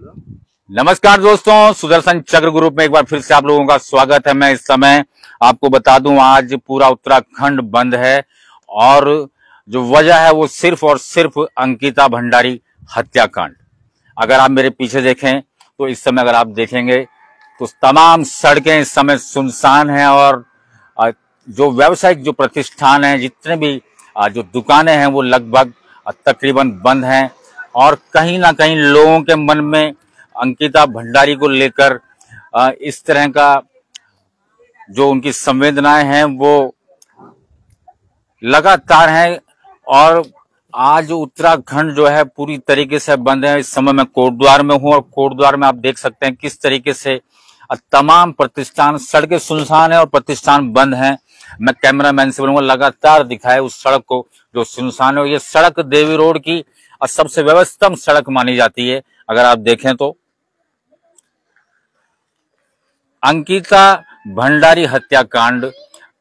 नमस्कार दोस्तों, सुदर्शन चक्र ग्रुप में एक बार फिर से आप लोगों का स्वागत है। मैं इस समय आपको बता दूं, आज पूरा उत्तराखंड बंद है और जो वजह है वो सिर्फ और सिर्फ अंकिता भंडारी हत्याकांड। अगर आप मेरे पीछे देखें तो इस समय अगर आप देखेंगे तो तमाम सड़कें इस समय सुनसान हैं और जो व्यावसायिक जो प्रतिष्ठान हैं, जितने भी जो दुकानें हैं वो लगभग तकरीबन बंद हैं और कहीं ना कहीं लोगों के मन में अंकिता भंडारी को लेकर इस तरह का जो उनकी संवेदनाएं हैं वो लगातार हैं। और आज उत्तराखंड जो है पूरी तरीके से बंद है। इस समय मैं कोटद्वार में हूं और कोटद्वार में आप देख सकते हैं किस तरीके से तमाम प्रतिष्ठान, सड़कें सुनसान है और प्रतिष्ठान बंद हैं। मैं कैमरामैन से बोलूंगा लगातार दिखाए उस सड़क को जो सुनसान है। ये सड़क देवी रोड की सबसे व्यवस्थित सड़क मानी जाती है। अगर आप देखें तो अंकिता भंडारी हत्याकांड,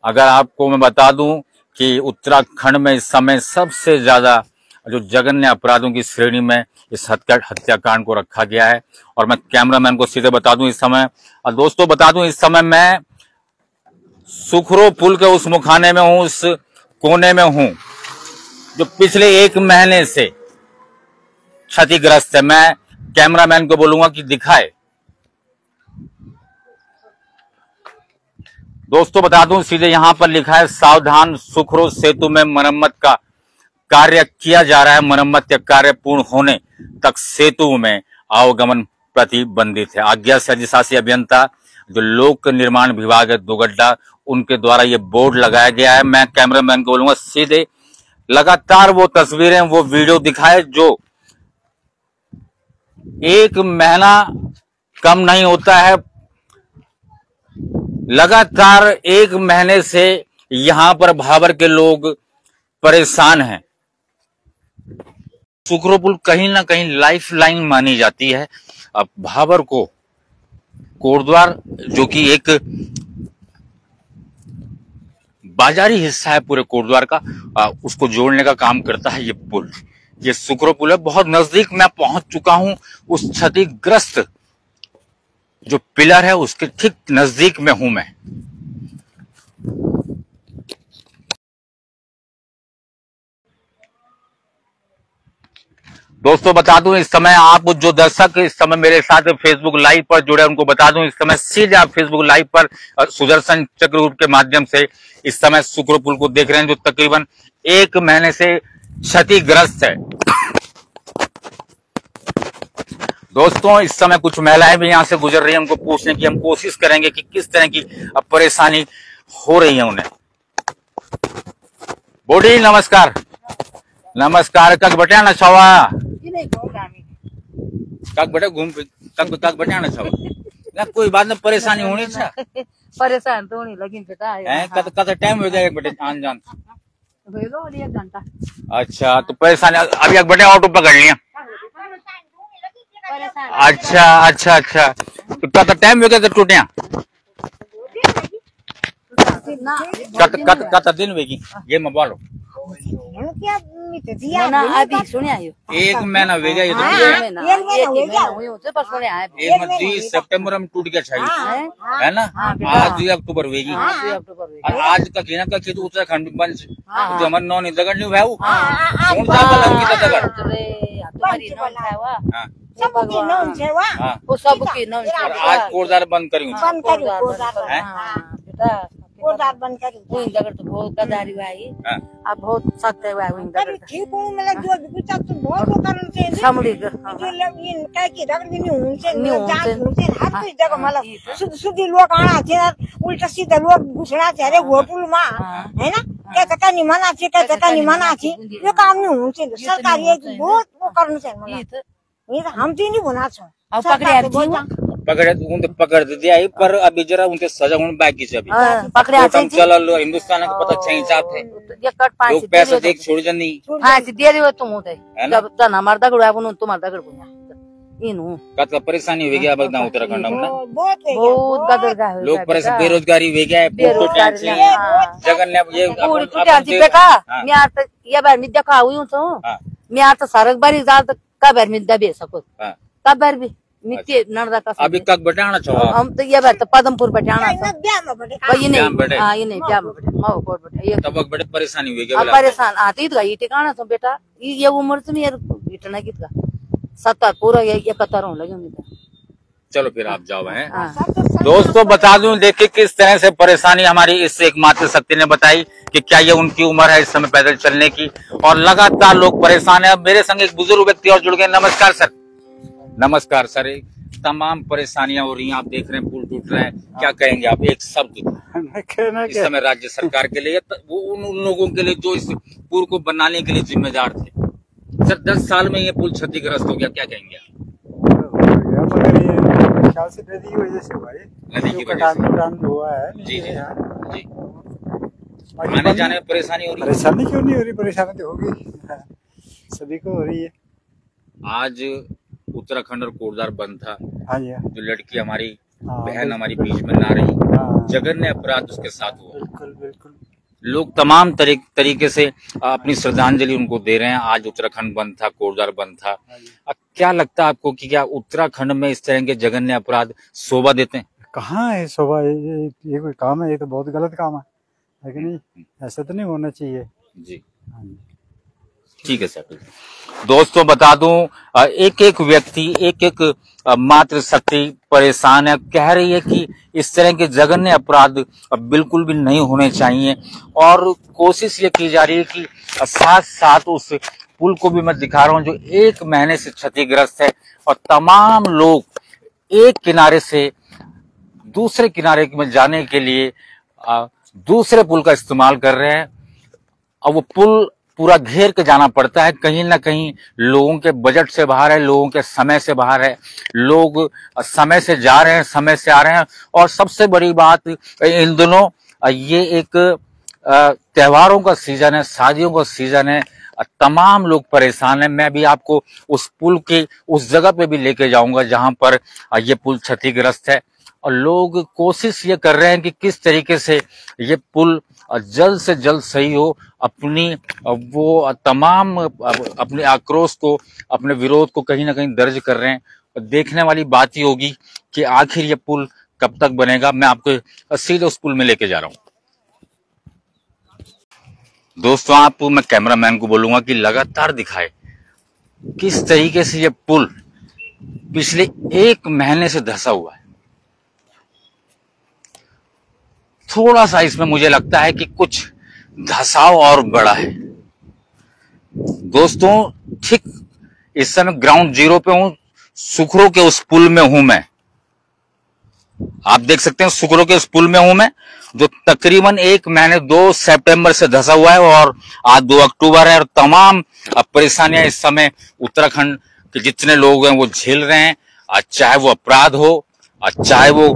अगर आपको मैं बता दूं कि उत्तराखंड में इस समय सबसे ज्यादा जो जघन्य अपराधों की श्रेणी में इस हत्याकांड को रखा गया है। और मैं कैमरामैन को सीधे बता दूं इस समय, और दोस्तों बता दूं इस समय मैं सुखरो पुल के उस मुखाने में हूं, उस कोने में हूं जो पिछले 1 महीने से क्षतिग्रस्त है। मैं कैमरामैन को बोलूंगा कि दिखाए। दोस्तों बता दूं सीधे यहां पर लिखा है सावधान, सुखरो सेतु में मरम्मत का कार्य किया जा रहा है। मरम्मत का कार्य पूर्ण होने तक सेतु में आवागमन प्रतिबंधित है। आज्ञा से अधिशासी अभियंता जो लोक निर्माण विभाग है दुगड्डा, उनके द्वारा ये बोर्ड लगाया गया है। मैं कैमरामैन को बोलूंगा सीधे लगातार वो तस्वीरें, वो वीडियो दिखाए जो 1 महीना कम नहीं होता है। लगातार 1 महीने से यहां पर भाबर के लोग परेशान हैं। सुखरो पुल कहीं ना कहीं लाइफ लाइन मानी जाती है। अब भाबर को कोटद्वार जो कि एक बाजारी हिस्सा है पूरे कोटद्वार का, उसको जोड़ने का काम करता है ये पुल। ये सुखरो पुल है। बहुत नजदीक मैं पहुंच चुका हूं। उस क्षतिग्रस्त जो पिलर है उसके ठीक नजदीक में हूं मैं। दोस्तों बता दूं इस समय आप जो दर्शक इस समय मेरे साथ फेसबुक लाइव पर जुड़े उनको बता दूं इस समय सीधे आप फेसबुक लाइव पर सुदर्शन चक्र ग्रुप के माध्यम से इस समय सुखरो पुल को देख रहे हैं जो तकरीबन 1 महीने से क्षतिग्रस्त है। दोस्तों इस समय कुछ महिलाएं भी यहां से गुजर रही हैं। उनको पूछने की हम कोशिश करेंगे कि किस तरह की परेशानी हो रही है उन्हें। बोडी नमस्कार। नमस्कार। कक बटिया न छवा कक बटे घूम कक बटिया न छवा ना कोई बात नहीं, परेशानी होनी छा परेशान तो नहीं लगी बेटा है। कत टाइम हो गया एक बटे आन जान भेलो 1 घंटा। अच्छा तो परेशानी अभी एक बटे ऑटो पकड़ लिया। अच्छा अच्छा अच्छा तो कत टाइम हो गया तो टूटिया कत दिन वेगी ये मैं बोलो ना अभी सुने आयो 1 महीना हो गया। ये तो एक में 20 सितंबर में टूट गया चाहिए है ना। आज 2 अक्टूबर होगी और आज का कहना का तो उत्तराखंड बंद जो हमारे नौ दगड़ नहीं भाऊ कौन सा अंकिता दगड़ वो सब की नौन आज कोटद्वार बंद करी कोटद्वार बंद करी हुई दगड़ तो बहुत गदारी भाई। अब बहुत सख्त है भाई हुई दगड़ ठीक हूं मतलब जो विचार तो बहुत वो करन से सामड़ी जो इन काय की दगड़ नहीं उनसे हर कोई जगह मतलब सुधी लोग आना छे उल्टा सीधा लोग घुसड़ा छे रे होटल में है ना। क्या तका नहीं मना छे, क्या तका नहीं मना छे, ये काम नहीं होचे। सरकार ये बहुत वो करन से मतलब ये तो हम तो नहीं बना छो। अब पकड़े उन तो पकड़ दिया ही, पर अभी जरा उनके सजा होने बाकी से अभी पकड़े हम चला लो हिंदुस्तान को पता चाहिए जाते ये कट 5 लोग पैसा देख छोड़ जनी हां से दे दियो तुम होते जब तना मार दगड़ आपन तुम दगड़ बुया इनु कत परेशानी हो गया बगदा उत्तराखंड में बहुत गदर का है। लोग परेशान, बेरोजगारी हो गया है, जगन ने ये पूरी टूटी देखा मैं आता ये बार में देखा हुई हूं तो मैं आता सरक बारी जात का बार में दबे सको का बार भी नित्य नर्दा का अभी कब बटाना छो हम तो ये बात पदमपुर बटाना ये नहीं हाँ ये नहीं ब्याह में माओ कोट बटे ये तब बड़े परेशानी हुई क्या परेशान आती तो ये ठिकाना तो बेटा ये उम्र से यार इतना कितना 70 पूरा ये 71 होने लगे। चलो फिर आप जाओ हैं। दोस्तों बता दूं, देखिए किस तरह से परेशानी हमारी इस एकमात्र शक्ति ने बताई कि क्या ये उनकी उम्र है इस समय पैदल चलने की, और लगातार लोग परेशान है। अब मेरे संग एक बुजुर्ग व्यक्ति और जुड़ गए। नमस्कार सर। नमस्कार सर। तमाम परेशानियां हो रही हैं, आप देख रहे हैं पुल टूट रहे हैं, क्या कहेंगे आप एक शब्द इस समय राज्य सरकार के लिए, उन लोगों के लिए जो इस पुल को बनाने के लिए जिम्मेदार थे? सर 10 साल में ये पुल क्षतिग्रस्त हो गया, क्या कहेंगे आप? से नदी की वजह से हुआ है, नदी की वजह से हुआ है। जी जी जी। आने जाने में परेशानी हो रही है? परेशानी क्यों नहीं हो रही, परेशानी तो होगी, सभी को हो रही है। आज उत्तराखंड और कोटद्वार बंद था। हाँ जी। जो लड़की हमारी बहन हमारी बीच में ना रही, जघन्य अपराध उसके साथ हुआ। बिल्कुल बिल्कुल। लोग तमाम तरीके से अपनी श्रद्धांजलि उनको दे रहे हैं। आज उत्तराखंड बंद था, कोटद्वार बंद था। क्या लगता है आपको कि क्या उत्तराखंड में इस तरह के जघन्य अपराध शोभा देते हैं? कहाँ है शोभा, ये कोई काम है? ये तो बहुत गलत काम है कि नहीं? ऐसा तो नहीं होना चाहिए जी। ठीक है सर। दोस्तों बता दूं, एक एक व्यक्ति एक एक मात्र शक्ति परेशान है, कह रही है कि इस तरह के जघन्य अपराध बिल्कुल भी नहीं होने चाहिए, और कोशिश ये की जा रही है कि साथ साथ उस पुल को भी मैं दिखा रहा हूं जो 1 महीने से क्षतिग्रस्त है, और तमाम लोग एक किनारे से दूसरे किनारे में जाने के लिए दूसरे पुल का इस्तेमाल कर रहे हैं। और वो पुल पूरा घेर के जाना पड़ता है, कहीं ना कहीं लोगों के बजट से बाहर है, लोगों के समय से बाहर है। लोग समय से जा रहे हैं, समय से आ रहे हैं, और सबसे बड़ी बात इन दिनों ये एक त्योहारों का सीजन है, शादियों का सीजन है, तमाम लोग परेशान हैं। मैं भी आपको उस पुल के उस जगह पे भी लेके जाऊंगा जहां पर ये पुल क्षतिग्रस्त है, और लोग कोशिश ये कर रहे हैं कि किस तरीके से ये पुल जल्द से जल्द सही हो। अपनी वो तमाम अपने आक्रोश को, अपने विरोध को कहीं ना कहीं दर्ज कर रहे हैं। देखने वाली बात ही होगी कि आखिर ये पुल कब तक बनेगा। मैं आपको सीधे उस पुल में लेके जा रहा हूं। दोस्तों आपको मैं कैमरामैन को बोलूंगा कि लगातार दिखाए किस तरीके से ये पुल पिछले 1 महीने से धंसा हुआ है। थोड़ा सा इसमें मुझे लगता है कि कुछ धसाव और बड़ा है। दोस्तों ठीक इस समय ग्राउंड जीरो पे हूं, सुखरो के उस पुल में हूं मैं। आप देख सकते हैं सुखरो के उस पुल में हूं मैं, जो तकरीबन 1 महीने 2 सितंबर से धसा हुआ है, और आज 2 अक्टूबर है, और तमाम परेशानियां इस समय उत्तराखंड के जितने लोग हैं वो झेल रहे हैं, चाहे वो अपराध हो, चाहे वो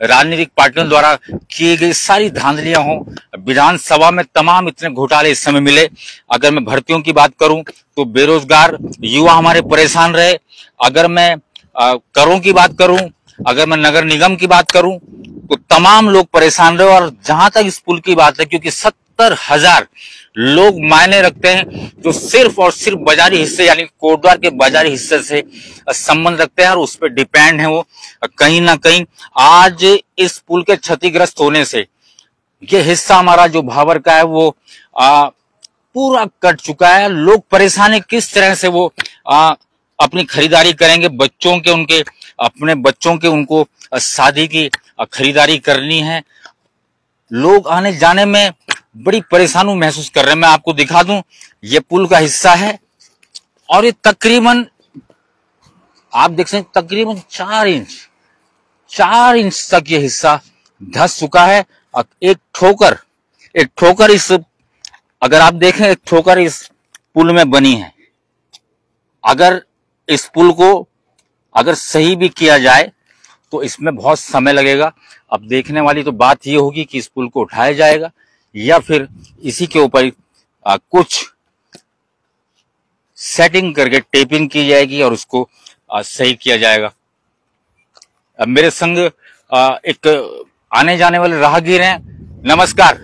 राजनीतिक पार्टियों द्वारा की गई सारी धांधलियां हो। विधानसभा में तमाम इतने घोटाले इस समय मिले। अगर मैं भर्तियों की बात करूं तो बेरोजगार युवा हमारे परेशान रहे। अगर मैं करों की बात करूं, अगर मैं नगर निगम की बात करूं तो तमाम लोग परेशान रहे। और जहां तक इस पुल की बात है, क्योंकि 70,000 लोग मायने रखते हैं जो सिर्फ और सिर्फ बाजारी हिस्से यानी कोटद्वार के बाजारी हिस्से से संबंध रखते हैं, और उस पर डिपेंड है वो। कहीं ना कहीं आज इस पुल के क्षतिग्रस्त होने से ये हिस्सा हमारा जो भाबर का है वो पूरा कट चुका है। लोग परेशान है किस तरह से वो अपनी खरीदारी करेंगे। बच्चों के उनके अपने बच्चों के उनको शादी की खरीदारी करनी है। लोग आने जाने में बड़ी परेशानी महसूस कर रहे हैं। मैं आपको दिखा दूं, ये पुल का हिस्सा है, और ये तकरीबन आप देख सकते हैं तकरीबन 4 इंच तक ये हिस्सा धंस चुका है। एक ठोकर इस अगर आप देखें एक ठोकर इस पुल में बनी है। अगर इस पुल को अगर सही भी किया जाए तो इसमें बहुत समय लगेगा। अब देखने वाली तो बात ये होगी कि इस पुल को उठाया जाएगा या फिर इसी के ऊपर कुछ सेटिंग करके टेपिंग की जाएगी और उसको सही किया जाएगा। अब मेरे संग एक आने जाने वाले राहगीर हैं। नमस्कार।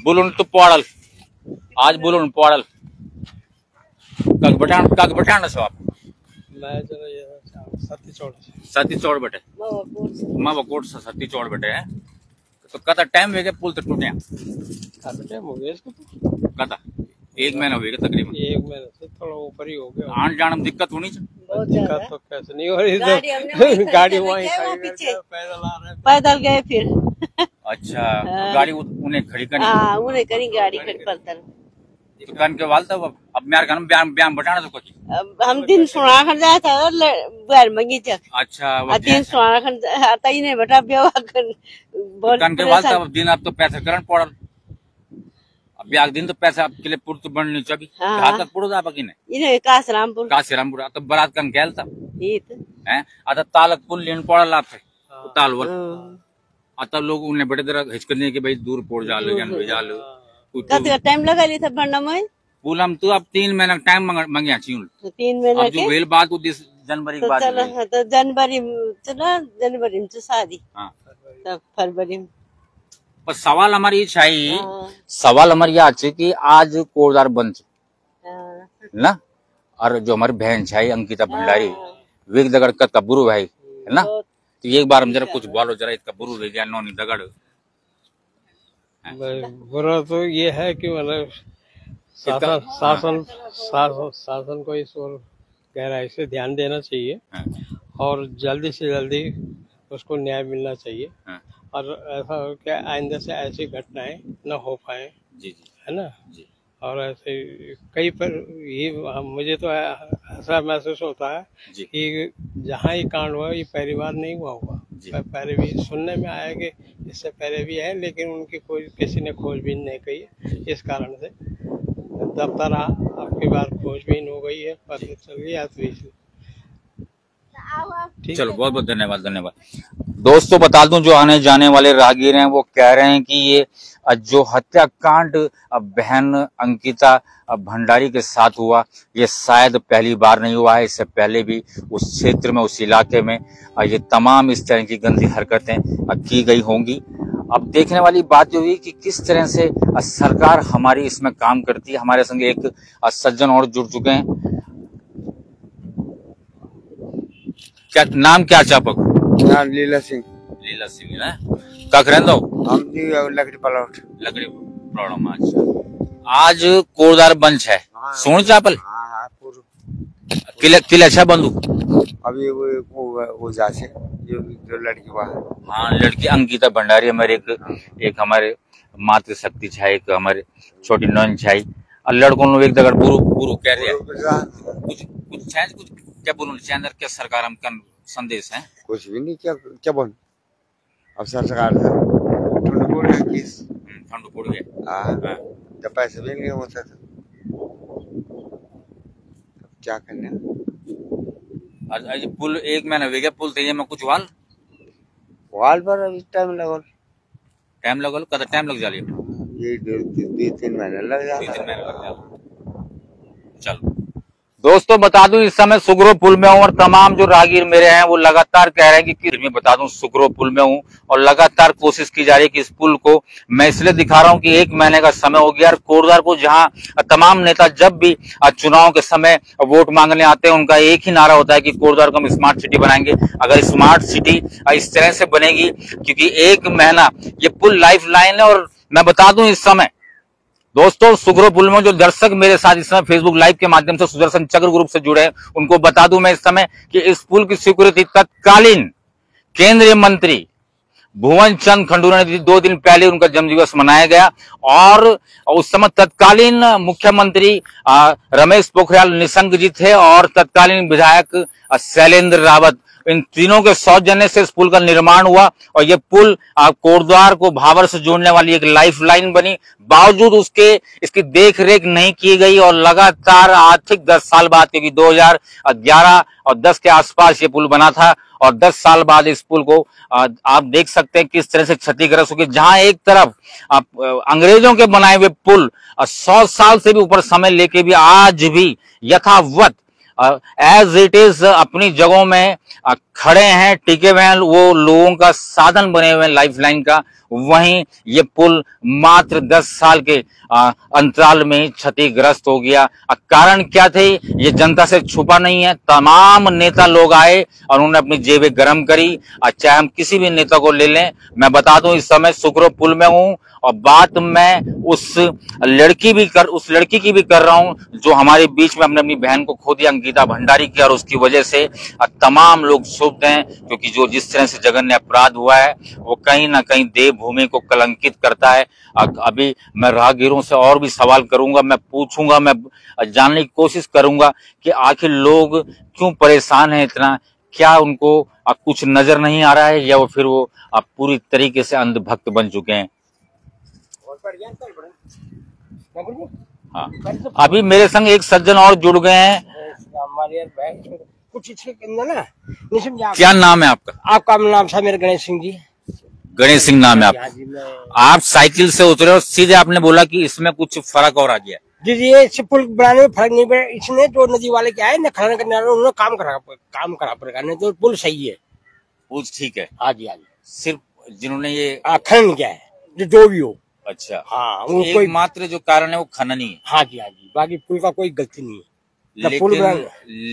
बोलून तो पौड़ल आज बोलून पौड़ल कग बटाना सो आप मैं चलो ये सती चौड़ बटे माँ बकोट से सती चौड़ बटे है तो कता टाइम वेगे पुल तो टूटे कता 1 महीना हो गया तकरीबन 1 महीने से थोड़ा ऊपर ही हो गया। आने जाने में दिक्कत होनी चाहिए। दिक्कत तो कैसे नहीं हो रही तो गाड़ी वहीं पैदल आ रहे पैदल गए फिर। अच्छा गाड़ी उन्हें खड़ी करनी उन्हें करी गाड़ी खड़ी पैदल दुकान के वाल तब अब मेरे घर में ब्याम बटाना तो कुछ हम दिन सुना कर जाए था बैर मंगी तक। अच्छा दिन सुना कर आता ही नहीं बेटा ब्याह कर दुकान के वाल तब दिन अब तो पैसा करन पड़ल अब ब्याह दिन तो पैसा आपके लिए पुर तो बननी चाहिए हाथ तक पुरो आप किने इने कासरामपुर तो बारात कन गेल था इत हैं आता तालक पुल लेन पड़ल आपसे तालवल आता लोग उन्हें बड़े तरह हिचकने के भाई दूर पड़ जालो जन भेजालो कते टाइम लगा ली था बनना में पुल हम तो अब 3 महीना टाइम मंगिया छी 3 महीना अब जो वेल बात को 20 जनवरी की बात है तो जनवरी जनवरी में शादी हां तब फरवरी में पर सवाल हमारी चाहिए सवाल हमारी आज कि आज कोरदार बंद ना और जो हमारी बहन चाहिए अंकिता भंडारी वेग दगड़ का बुरु भाई है ना तो एक बार हम जरा कुछ बोलो जरा इसका बुरु ले जाए नौनी दगड़ बुरा तो ये है कि मतलब शासन को इस और गहराई से ध्यान देना चाहिए और जल्दी से जल्दी उसको न्याय मिलना चाहिए और ऐसा हो कि आइंदा से ऐसी घटनाएं न हो पाए जी है ना जी और ऐसे कई पर ये मुझे तो ऐसा महसूस होता है कि जहाँ ये कांड हुआ ये पहली बार नहीं हुआ होगा पहले भी सुनने में आया कि इससे पहले भी है लेकिन उनकी कोई किसी ने खोजबीन नहीं की इस कारण से दफ्तर आपकी बार खोजबीन हो गई है पता चल गया चलो बहुत बहुत धन्यवाद दोस्तों बता दूं जो आने जाने वाले राहगीर हैं वो कह रहे हैं कि ये जो हत्याकांड बहन अंकिता भंडारी के साथ हुआ ये शायद पहली बार नहीं हुआ है। इससे पहले भी उस क्षेत्र में उस इलाके में ये तमाम इस तरह की गंदी हरकतें की गई होंगी। अब देखने वाली बात जो हुई कि किस तरह से सरकार हमारी इसमें काम करती है। हमारे संग एक सज्जन और जुड़ चुके हैं। क्या नाम क्या चापक नाम लीला सिंह ना कख रहंदो हम जी लकड़ी प्रॉब्लम आज कोरदार बंच है सोन चापल किले अच्छा बंधु अभी वो जासे जो लड़की वहाँ हाँ लड़की अंकिता भंडारी हमारे एक हमारे मातृ शक्ति छाई एक हमारे छोटी नन छाई और लड़कों लोग एक दगड़ बुरु कह रहे हैं कुछ क्या बोलूं अंदर क्या सरकार हम का संदेश है कुछ भी नहीं क्या बोल अब सरकार ठंड पड़ गया जब पैसे भी नहीं होता था क्या करना आज पुल 1 महीना हो गया पुल तो ये में कुछ वाल पर अभी टाइम लगल कदा टाइम लग जाली ये 2-3 महीने लग जाए चलो दोस्तों बता दूं इस समय सुगरो पुल में हूं और तमाम जो राहगीर मेरे हैं वो लगातार कह रहे हैं कि मैं बता दूं सुगरो पुल में हूं और लगातार कोशिश की जा रही है कि इस पुल को मैं इसलिए दिखा रहा हूं कि 1 महीने का समय हो गया और कोरदार को जहां तमाम नेता जब भी चुनाव के समय वोट मांगने आते हैं उनका एक ही नारा होता है कि कोरदार को हम स्मार्ट सिटी बनाएंगे। अगर स्मार्ट सिटी इस तरह से बनेगी क्योंकि 1 महीना ये पुल लाइफ लाइन है और मैं बता दूं इस समय दोस्तों सुगरो पुल में जो दर्शक मेरे साथ इस समय फेसबुक लाइव के माध्यम से सुदर्शन चक्र ग्रुप से जुड़े हैं उनको बता दूं मैं इस समय कि इस पुल की स्वीकृति तत्कालीन केंद्रीय मंत्री भुवन चंद खंडूरा ने दी। 2 दिन पहले उनका जन्मदिवस मनाया गया और उस समय तत्कालीन मुख्यमंत्री रमेश पोखरियाल निशंक जी थे और तत्कालीन विधायक शैलेंद्र रावत इन तीनों के सौजन्य से इस पुल का निर्माण हुआ और ये पुल कोटद्वार को भाबर से जोड़ने वाली एक लाइफ लाइन बनी। बावजूद उसके इसकी देख रेख नहीं की गई और लगातार आर्थिक 10 साल बाद क्योंकि 2011 और 10 के आसपास ये पुल बना था और 10 साल बाद इस पुल को आप देख सकते हैं किस तरह से क्षतिग्रस्त हो गई। जहां एक तरफ अंग्रेजों के बनाए हुए पुल 100 साल से भी ऊपर समय लेके भी आज भी यथावत एज इट इज अपनी जगहों में खड़े हैं, टिके हुए हैं, वो लोगों का साधन बने हुए हैं लाइफ लाइन का। वहीं ये पुल मात्र 10 साल के अंतराल में क्षतिग्रस्त हो गया। कारण क्या थे ये जनता से छुपा नहीं है। तमाम नेता लोग आए और उन्होंने अपनी जेबें गर्म करी। चाहे हम किसी भी नेता को ले लें, मैं बता दूं इस समय सुकरो पुल में हूं और बात मैं उस लड़की की भी कर रहा हूं जो हमारे बीच में हमने अपनी बहन को खो दिया, अंकिता भंडारी की, और उसकी वजह से तमाम लोग क्षुब्ध हैं क्योंकि जो जिस तरह से जघन्य अपराध हुआ है वो कहीं ना कहीं देवभूमि को कलंकित करता है। अभी मैं राहगीरों से और भी सवाल करूंगा, मैं पूछूंगा, मैं जानने की कोशिश करूंगा कि आखिर लोग क्यों परेशान हैं इतना, क्या उनको कुछ नजर नहीं आ रहा है या वो फिर वो पूरी तरीके से अंधभक्त बन चुके हैं। हाँ, अभी मेरे संग एक सज्जन और जुड़ गए हैं। कुछ ना क्या नाम है आपका? आपका नाम था मेरा गणेश सिंह जी। गणेश सिंह नाम है आपका। आप साइकिल से उतरे और सीधे आपने बोला कि इसमें कुछ फर्क और आ गया। जी जी, ये पुल बनाने में फर्क नहीं पड़ा। इसने जो नदी वाले क्या है न खनन करने वाले उन्होंने काम करा पड़ेगा, नहीं तो पुल सही है, पुल ठीक है। हाँ जी हाँ जी, सिर्फ जिन्होंने ये खनन किया है जो भी हो। अच्छा, हाँ, कोई मात्र जो कारण है वो खनन ही है। हाँ जी हाँ जी, बाकी पुल का कोई गलती नहीं है।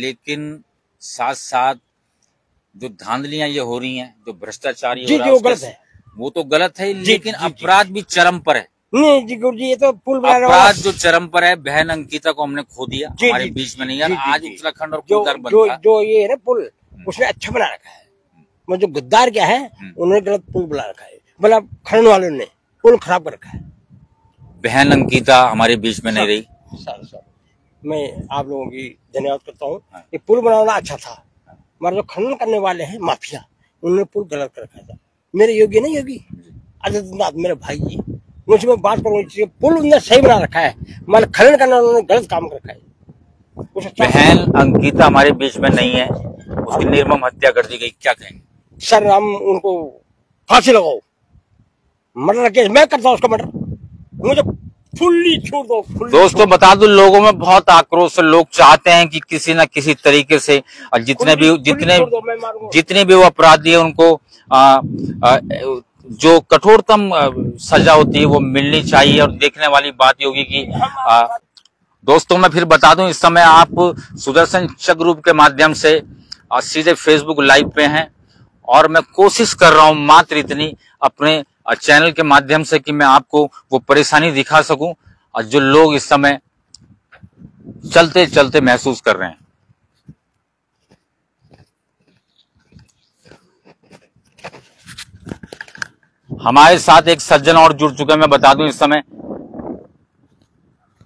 लेकिन साथ साथ जो धांधलियां ये हो रही हैं, जो भ्रष्टाचार जी जो गलत है वो तो गलत है, लेकिन अपराध भी चरम पर है। नहीं जी गुरु जी, ये तो पुल अपराध जो चरम पर है। बहन अंकिता को हमने खो दिया, हमारे बीच में नहीं है। आज उत्तराखंड और गुद्दार बनता जो ये है ना पुल, उसने अच्छा बना रखा है। वो जो गुद्दार क्या है उन्होंने गलत पुल बना रखा है, बोला खनन वालों ने पुल खराब कर रखा है। बहन अंकिता हमारे बीच में नहीं रही। सर मैं आप लोगों की धन्यवाद करता हूँ। ये पुल बनाना अच्छा था, मगर जो खनन करने वाले हैं माफिया, उन्होंने पुल गलत कर रखा था। मेरे योगी ना योगी आदित्यनाथ मेरे भाई जी, मुझे मैं बात करूँ, पुल उन्होंने सही बना रखा है, मगर खनन करना उन्होंने गलत काम कर रखा है। बहन अंकिता हमारे बीच में नहीं है, उसकी निर्मम हत्या कर दी गई, क्या कहेंगे? सर हम उनको फांसी लगाओ, मर्डर केस मैं करता हूँ, उसका मर्डर मुझे फुल्ली छोड़ दो। दोस्तों बता दो, लोगों में बहुत आक्रोश है। लोग चाहते हैं कि किसी न किसी तरीके से जितने भी वो अपराधी है उनको जो कठोरतम सजा होती है वो मिलनी चाहिए। और देखने वाली बात ये होगी कि दोस्तों मैं फिर बता दूं, इस समय आप सुदर्शन चक ग्रुप के माध्यम से सीधे फेसबुक लाइव पे हैं और मैं कोशिश कर रहा हूं मात्र इतनी अपने चैनल के माध्यम से कि मैं आपको वो परेशानी दिखा सकूं और जो लोग इस समय चलते चलते महसूस कर रहे हैं। हमारे साथ एक सज्जन और जुड़ चुके हैं, मैं बता दूं इस समय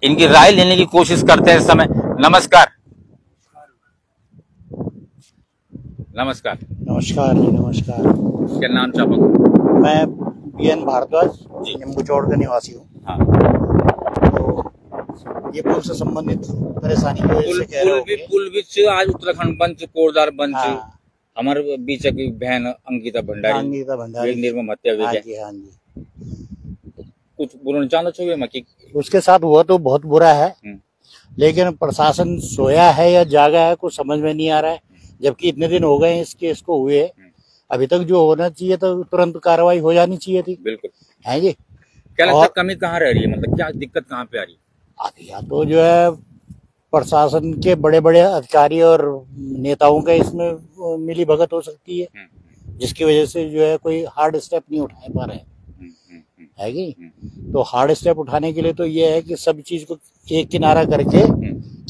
इनकी राय लेने की कोशिश करते हैं इस समय। नमस्कार। नमस्कार। नमस्कार जी, नमस्कार। क्या नाम चापक? मैं बीएन भारद्वाज निम्बूचौड़ का निवासी हूँ। हाँ। तो ये पुल से संबंधित परेशानी की वजह से कह रहे हो कि पुल बीच आज उत्तराखंड बंच कोरदार बंच हमारे बीच की बहन अंकिता भंडारी निर्मम हत्या हुई है। हाँ जी, कुछ बोलना चाहना चाहिए मैं उसके साथ हुआ तो बहुत बुरा है, लेकिन प्रशासन सोया है या जागा है कुछ समझ में नहीं आ रहा है। जबकि इतने दिन हो गए इस केस को हुए, अभी तक जो होना चाहिए तो तुरंत कार्रवाई हो जानी चाहिए थी। बिल्कुल है जी। क्या लगता है कमी कहाँ रह रही है, मतलब क्या दिक्कत कहाँ पे आ रही है? या तो जो है प्रशासन के बड़े बड़े अधिकारी और नेताओं का इसमें मिली भगत हो सकती है, जिसकी वजह से जो है कोई हार्ड स्टेप नहीं उठा पा रहे हैं, है कि? तो हार्ड स्टेप उठाने के लिए तो ये है कि सब चीज को एक किनारा करके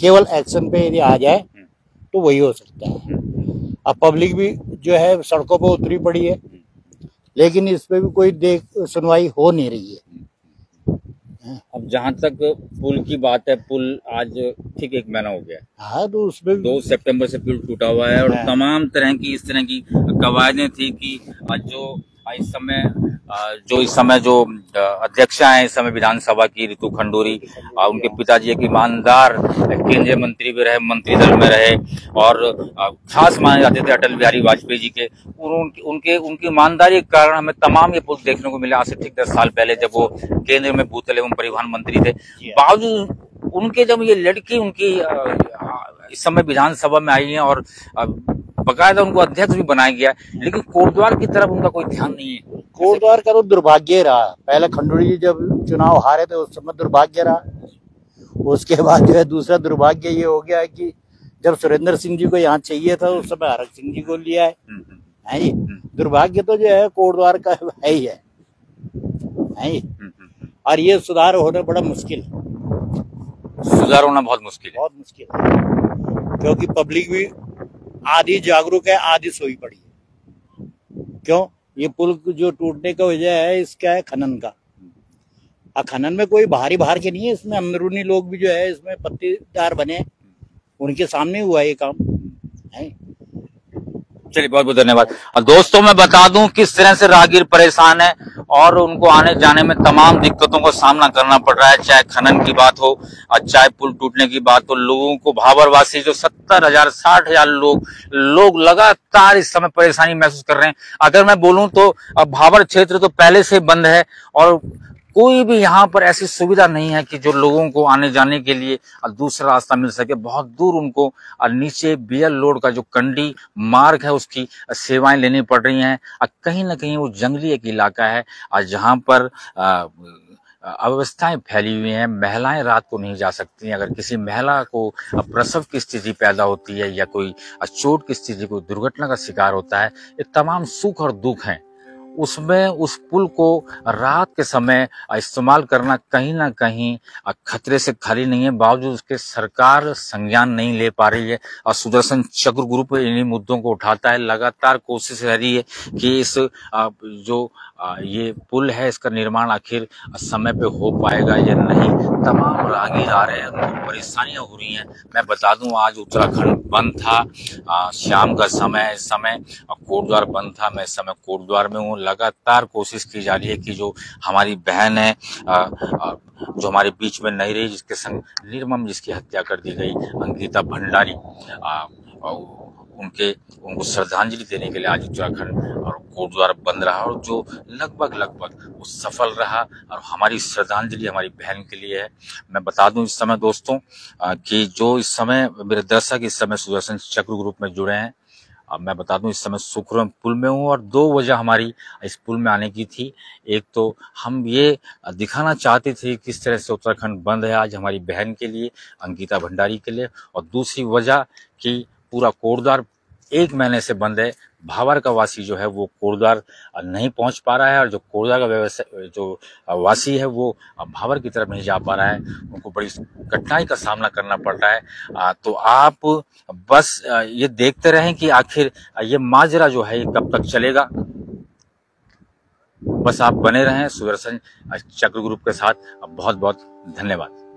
केवल एक्शन पे यदि आ जाए तो वही हो सकता है। अब पब्लिक भी जो है सड़कों पर उतरी पड़ी है, लेकिन इस पे भी कोई सुनवाई हो नहीं रही है। अब जहां तक पुल की बात है, पुल आज ठीक 1 महीना हो गया। हाँ, तो उसमें 2 सितंबर से पुल टूटा हुआ है और तमाम तरह की इस तरह की कवायदें थी कि जो इस समय जो अध्यक्षा हैं इस समय विधानसभा की रितु खंडूरी, उनके पिताजी एक ईमानदार केंद्रीय मंत्री भी रहे, मंत्री दल में रहे और खास माने जाते थे अटल बिहारी वाजपेयी जी के। उनकी ईमानदारी के कारण हमें तमाम ये पुल देखने को मिला आज से ठीक 10 साल पहले जब वो केंद्र में भूतल एवं परिवहन मंत्री थे। बावजूद उनके जब ये लड़की उनकी इस समय विधानसभा में आई हैं और बकायदा उनको अध्यक्ष भी बनाया गया, लेकिन कोटद्वार की तरफ उनका कोई ध्यान नहीं है। कोटद्वार का तो दुर्भाग्य रहा। पहले खंडूड़ी जी जब चुनाव हारे थे उस समय दुर्भाग्य रहा। उसके बाद जो है दूसरा दुर्भाग्य ये हो गया है कि जब सुरेंद्र सिंह जी को यहाँ चाहिए था उस समय हरक सिंह जी को लिया है जी। दुर्भाग्य तो जो है कोटद्वार का है ही है जी। और ये सुधार होना बड़ा मुश्किल है। सुधार होना बहुत मुश्किल है, बहुत मुश्किल है, क्योंकि पब्लिक भी आधी जागरूक है, आधी सोई पड़ी है। क्यों? ये पुल जो टूटने का वजह है इसका है खनन का। खनन में कोई बाहरी बाहर के नहीं है, इसमें अंदरूनी लोग भी जो है इसमें पत्तेदार बने, उनके सामने हुआ ये काम है। चलिए बहुत बहुत धन्यवाद। दोस्तों मैं बता दूं किस तरह से राहगीर परेशान है और उनको आने जाने में तमाम दिक्कतों का सामना करना पड़ रहा है, चाहे खनन की बात हो और चाहे पुल टूटने की बात हो। लोगों को भाबरवासी जो 70,000 60,000 लोग लगातार इस समय परेशानी महसूस कर रहे हैं। अगर मैं बोलूं तो भाबर क्षेत्र तो पहले से बंद है और कोई भी यहाँ पर ऐसी सुविधा नहीं है कि जो लोगों को आने जाने के लिए दूसरा रास्ता मिल सके। बहुत दूर उनको नीचे बीएल रोड का जो कंडी मार्ग है उसकी सेवाएं लेनी पड़ रही हैं। कहीं ना कहीं वो जंगली एक इलाका है जहाँ पर अव्यवस्थाएं फैली हुई हैं। महिलाएं रात को नहीं जा सकती। अगर किसी महिला को प्रसव की स्थिति पैदा होती है या कोई चोट की स्थिति, कोई दुर्घटना का शिकार होता है, ये तमाम सुख और दुख हैं। उसमें उस पुल को रात के समय इस्तेमाल करना कहीं ना कहीं खतरे से खाली नहीं है। बावजूद उसके सरकार संज्ञान नहीं ले पा रही है और सुदर्शन चक्र ग्रुप इन्हीं मुद्दों को उठाता है। लगातार कोशिश रह रही है कि इस जो ये पुल है इसका निर्माण आखिर समय पे हो पाएगा या नहीं। तमाम राहगीर आ रहे हैं, उनको परेशानियां हो रही हैं। मैं बता दूं आज उत्तराखंड बंद था, शाम का समय, इस समय कोटद्वार बंद था। मैं इस समय कोटद्वार में हूँ। लगातार कोशिश की जा रही है कि जो हमारी बहन है जो हमारे बीच में नहीं रही, जिसके संग निर्मम जिसकी हत्या कर दी गई, अंकिता भंडारी, उनको श्रद्धांजलि देने के लिए आज उत्तराखंड और कोटद्वार बंद रहा और जो लगभग वो सफल रहा और हमारी श्रद्धांजलि हमारी बहन के लिए है। मैं बता दूं इस समय दोस्तों कि जो इस समय मेरे दर्शक इस समय सुदर्शन चक्र ग्रुप में जुड़े हैं, अब मैं बता दूं इस समय सुखरम पुल में हूं और 2 वजह हमारी इस पुल में आने की थी। एक तो हम ये दिखाना चाहते थे किस तरह से उत्तराखंड बंद है आज हमारी बहन के लिए, अंकिता भंडारी के लिए, और दूसरी वजह कि पूरा कोटद्वार 1 महीने से बंद है। भाबर का वासी जो है वो कोटद्वार नहीं पहुंच पा रहा है और जो कोटद्वार का व्यवसाय जो वासी है वो भाबर की तरफ नहीं जा पा रहा है। उनको बड़ी कठिनाई का सामना करना पड़ रहा है। तो आप बस ये देखते रहें कि आखिर ये माजरा जो है ये कब तक चलेगा। बस आप बने रहें सुदर्शन चक्र ग्रुप के साथ। बहुत बहुत धन्यवाद।